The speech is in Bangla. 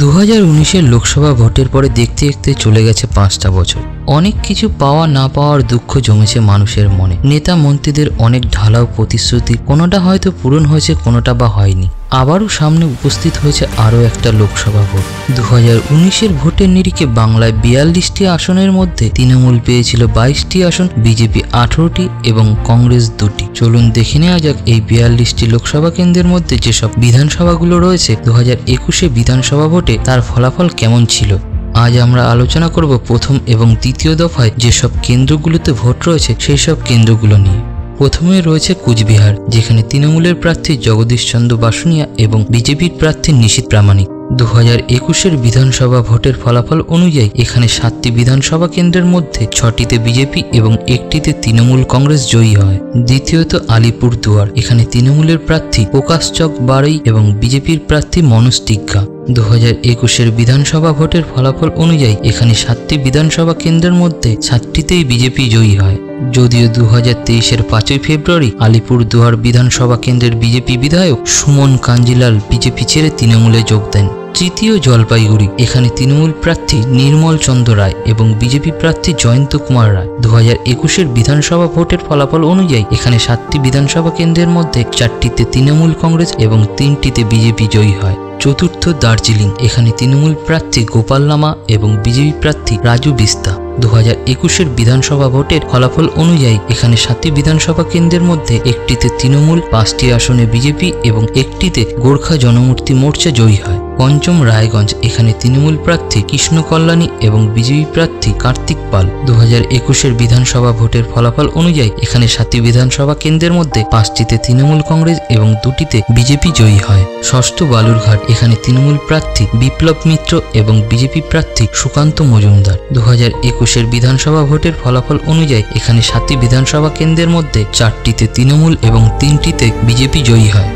2019-এর লোকসভা ভোটের পরে দেখতে দেখতে চলে গেছে 5টা বছর। অনেক কিছু পাওয়া না পাওয়ার দুঃখ জমেছে মানুষের মনে। নেতা মন্ত্রীদের অনেক ঢালাও প্রতিশ্রুতি, কোনোটা হয়তো পূরণ হয়েছে, কোনোটা বা হয়নি। আবারও সামনে উপস্থিত হয়েছে আরও একটা লোকসভা ভোট। 2019-এর ভোটের নিরিখে বাংলায় 42টি আসনের মধ্যে তৃণমূল পেয়েছিল 22টি আসন, বিজেপি 18টি এবং কংগ্রেস 2টি। চলুন দেখে নেওয়া যাক এই 42টি লোকসভা কেন্দ্রের মধ্যে যেসব বিধানসভাগুলো রয়েছে 2021-এ বিধানসভা ভোটে তার ফলাফল কেমন ছিল। আজ আমরা আলোচনা করব প্রথম এবং দ্বিতীয় দফায় যেসব কেন্দ্রগুলোতে ভোট রয়েছে সেই সব কেন্দ্রগুলো নিয়ে। প্রথমে রয়েছে কুচবিহার, যেখানে তৃণমূলের প্রার্থী জগদীশ চন্দ্র বাসুনিয়া এবং বিজেপির প্রার্থী নিশীথ প্রামাণিক। 2021-এর বিধানসভা ভোটের ফলাফল অনুযায়ী এখানে 7টি বিধানসভা কেন্দ্রের মধ্যে 6টিতে বিজেপি এবং 1টিতে তৃণমূল কংগ্রেস জয়ী হয়। দ্বিতীয়ত আলিপুরদুয়ার, এখানে তৃণমূলের প্রার্থী প্রকাশ চক বাড়ই এবং বিজেপির প্রার্থী মনোজ টিগ্গা। 2021-এর বিধানসভা ভোটের ফলাফল অনুযায়ী এখানে 7টি বিধানসভা কেন্দ্রের মধ্যে 7টিতেই বিজেপি জয়ী হয়। যদিও 2023-এর 5ই ফেব্রুয়ারি আলিপুরদুয়ার বিধানসভা কেন্দ্রের বিজেপি বিধায়ক সুমন কাঞ্জিলাল বিজেপি ছেড়ে তৃণমূলে যোগ দেন। তৃতীয় জলপাইগুড়ি, এখানে তৃণমূল প্রার্থী নির্মল চন্দ্র রায় এবং বিজেপি প্রার্থী জয়ন্ত কুমার রায়। 2021-এর বিধানসভা ভোটের ফলাফল অনুযায়ী এখানে 7টি বিধানসভা কেন্দ্রের মধ্যে 4টিতে তৃণমূল কংগ্রেস এবং 3টিতে বিজেপি জয়ী হয়। চতুর্থ দার্জিলিং, এখানে তৃণমূল প্রার্থী গোপাল লামা এবং বিজেপি প্রার্থী রাজু বিস্তা। 2021-এর বিধানসভা ভোটের ফলাফল অনুযায়ী এখানে 7টি বিধানসভা কেন্দ্রের মধ্যে 1টিতে তৃণমূল, 5টি আসনে বিজেপি এবং 1টিতে গোর্খা জনমুক্তি মোর্চা জয়ী হয়। পঞ্চম রায়গঞ্জ, এখানে তৃণমূল প্রার্থী কৃষ্ণ কল্যাণী এবং বিজেপি প্রার্থী কার্তিক পাল। 2021-এর বিধানসভা ভোটের ফলাফল অনুযায়ী এখানে 7টি বিধানসভা কেন্দ্রের মধ্যে 5টিতে তৃণমূল কংগ্রেস এবং 2টিতে বিজেপি জয়ী হয়। ষষ্ঠ বালুরঘাট, এখানে তৃণমূল প্রার্থী বিপ্লব মিত্র এবং বিজেপি প্রার্থী সুকান্ত মজুমদার। 2021-এর বিধানসভা ভোটের ফলাফল অনুযায়ী এখানে 7টি বিধানসভা কেন্দ্রের মধ্যে 4টিতে তৃণমূল এবং 3টিতে বিজেপি জয়ী হয়।